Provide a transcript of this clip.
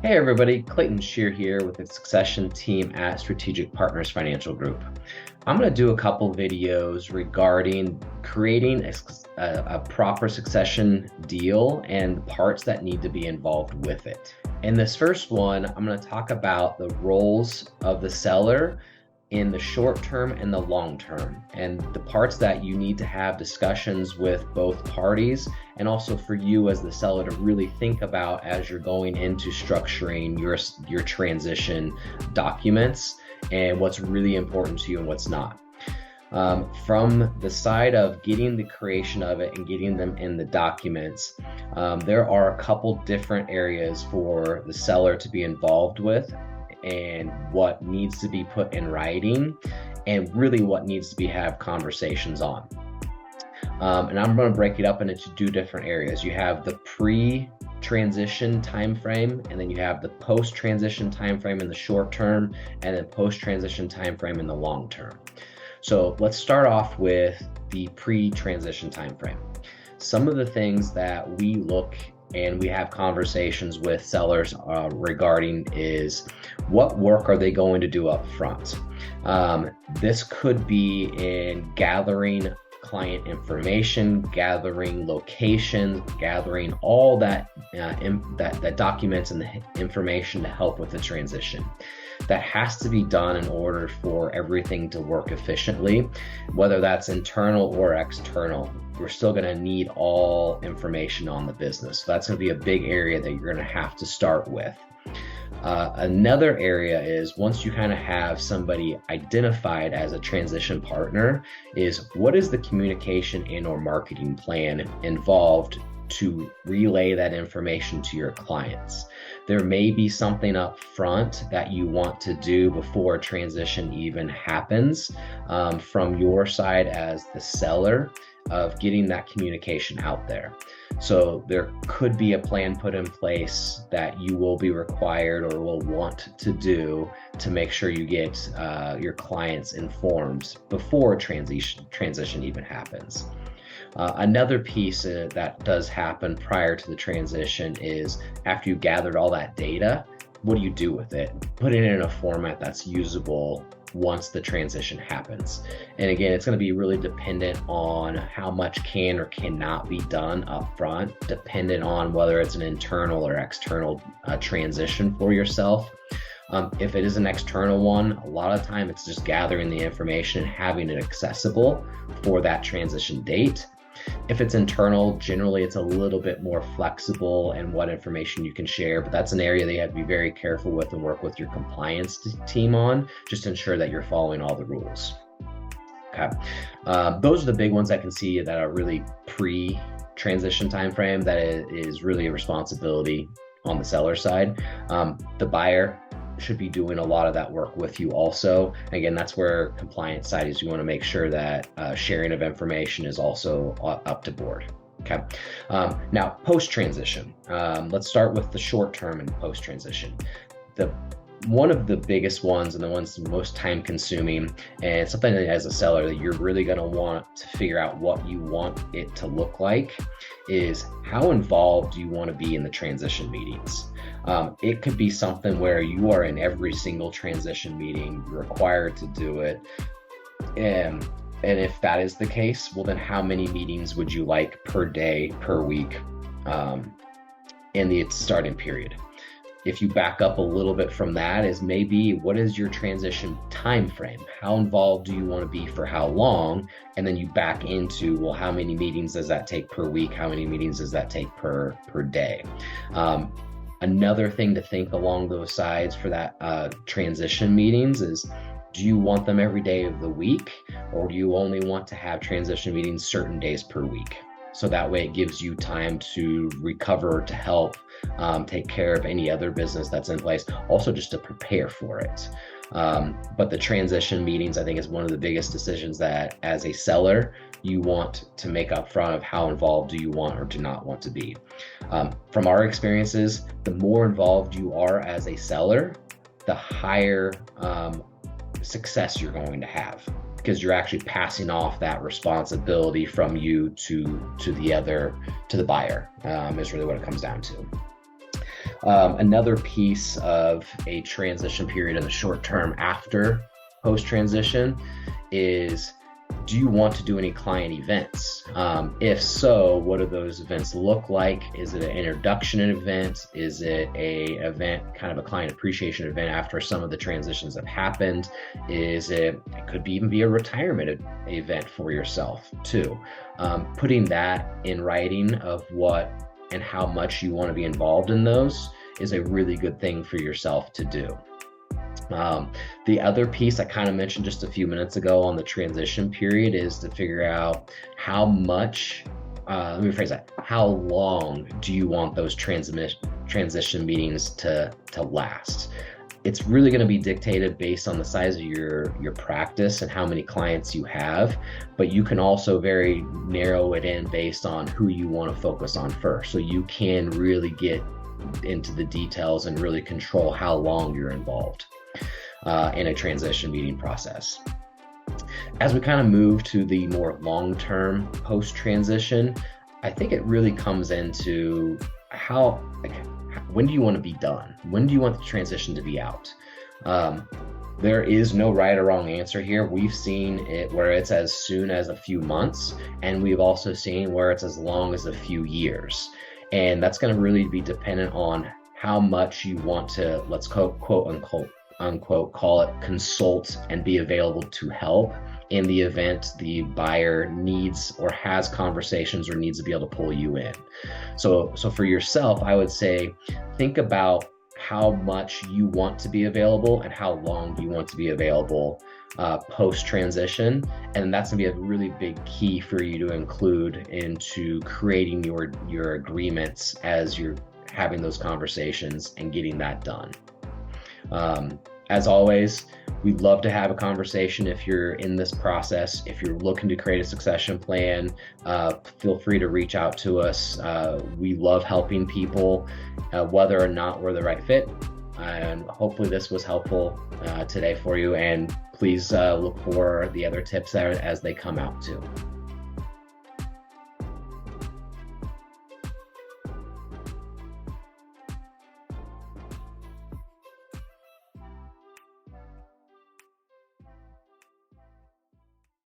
Hey everybody, Clayton Shearer here with the succession team at Strategic Partners Financial Group. I'm going to do a couple videos regarding creating a proper succession deal and parts that need to be involved with it. In this first one, I'm going to talk about the roles of the seller in the short term and the long term, and the parts that you need to have discussions with both parties, and also for you as the seller to really think about as you're going into structuring your transition documents and what's really important to you and what's not. From the side of getting the creation of it and getting them in the documents, there are a couple different areas for the seller to be involved with, and what needs to be put in writing, and really what needs to be have conversations on. And I'm going to break it up into two different areas. You have the pre-transition time frame, and then you have the post-transition time frame in the short term, and then post-transition time frame in the long term. So let's start off with the pre-transition time frame. Some of the things that we look and we have conversations with sellers regarding is what work are they going to do up front. This could be in gathering client information, gathering locations, gathering all that documents and the information to help with the transition. That has to be done in order for everything to work efficiently, whether that's internal or external. We're still going to need all information on the business. So that's going to be a big area that you're going to have to start with. Another area is, once you kind of have somebody identified as a transition partner, is what is the communication and or marketing plan involved to relay that information to your clients. There may be something up front that you want to do before a transition even happens, from your side as the seller, of getting that communication out there. So there could be a plan put in place that you will be required or will want to do to make sure you get your clients informed before transition even happens. Another piece that does happen prior to the transition is, after you gathered all that data, what do you do with it? Put it in a format that's usable once the transition happens. And again, it's going to be really dependent on how much can or cannot be done up front, dependent on whether it's an internal or external transition for yourself. If it is an external one, a lot of time it's just gathering the information and having it accessible for that transition date. If it's internal, generally it's a little bit more flexible in what information you can share, but that's an area that you have to be very careful with and work with your compliance team on, just to ensure that you're following all the rules. Okay, those are the big ones I can see that are really pre-transition time frame. That is really a responsibility on the seller side. The buyer should be doing a lot of that work with you also. Again, that's where compliance side is. You want to make sure that sharing of information is also up to board. Okay. Now, post-transition. Let's start with the short term and post-transition. One of the biggest ones, and the ones most time consuming, and something that as a seller that you're really going to want to figure out what you want it to look like, is how involved do you want to be in the transition meetings. It could be something where you are in every single transition meeting, you're required to do it. And if that is the case, well, then how many meetings would you like per day, per week, in the starting period? If you back up a little bit from that, is maybe what is your transition time frame? How involved do you want to be for how long? And then you back into, well, how many meetings does that take per week? How many meetings does that take per day? Another thing to think along those sides for that transition meetings is, do you want them every day of the week, or do you only want to have transition meetings certain days per week? So that way it gives you time to recover, to help take care of any other business that's in place, also just to prepare for it. But the transition meetings, I think, is one of the biggest decisions that as a seller you want to make up front of how involved do you want or do not want to be. From our experiences, the more involved you are as a seller, the higher success you're going to have, because you're actually passing off that responsibility from you to the buyer, is really what it comes down to. Another piece of a transition period in the short term after post-transition is, do you want to do any client events? If so, what do those events look like? Is it an introduction event? Is it a event, kind of a client appreciation event after some of the transitions have happened? It could even be a retirement event for yourself too. Putting that in writing of what and how much you want to be involved in those is a really good thing for yourself to do. The other piece I kind of mentioned just a few minutes ago on the transition period is to figure out how much, let me rephrase that, how long do you want those transition meetings to last? It's really going to be dictated based on the size of your practice and how many clients you have, but you can also very narrow it in based on who you want to focus on first. So you can really get into the details and really control how long you're involved in a transition meeting process. As we kind of move to the more long-term post-transition, I think it really comes into when do you want to be done? When do you want the transition to be out? There is no right or wrong answer here. We've seen it where it's as soon as a few months, and we've also seen where it's as long as a few years. And that's going to really be dependent on how much you want to, let's quote unquote, call it consult and be available to help in the event the buyer needs or has conversations or needs to be able to pull you in. So for yourself, I would say, think about how much you want to be available and how long you want to be available post-transition. And that's gonna be a really big key for you to include into creating your agreements as you're having those conversations and getting that done. As always, we'd love to have a conversation if you're in this process. If you're looking to create a succession plan, feel free to reach out to us. We love helping people, whether or not we're the right fit. And hopefully this was helpful today for you. And please look for the other tips there as they come out too.